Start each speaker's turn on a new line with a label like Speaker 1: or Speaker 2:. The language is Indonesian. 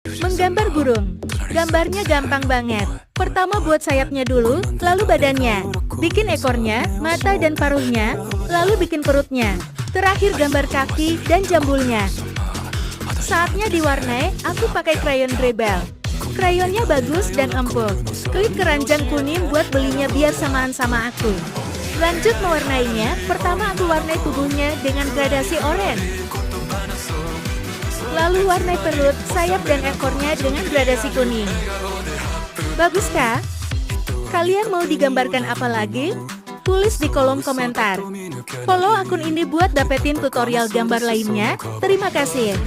Speaker 1: Menggambar burung. Gambarnya gampang banget. Pertama buat sayapnya dulu, lalu badannya. Bikin ekornya, mata dan paruhnya, lalu bikin perutnya. Terakhir gambar kaki dan jambulnya. Saatnya diwarnai, aku pakai krayon Grebel. Krayonnya bagus dan empuk. Klik keranjang kuning buat belinya biar samaan sama aku. Lanjut mewarnainya, pertama aku warnai tubuhnya dengan gradasi oranye. Lalu warnai perut, sayap dan ekornya dengan gradasi kuning. Bagus kah? Kalian mau digambarkan apa lagi? Tulis di kolom komentar. Follow akun ini buat dapetin tutorial gambar lainnya. Terima kasih.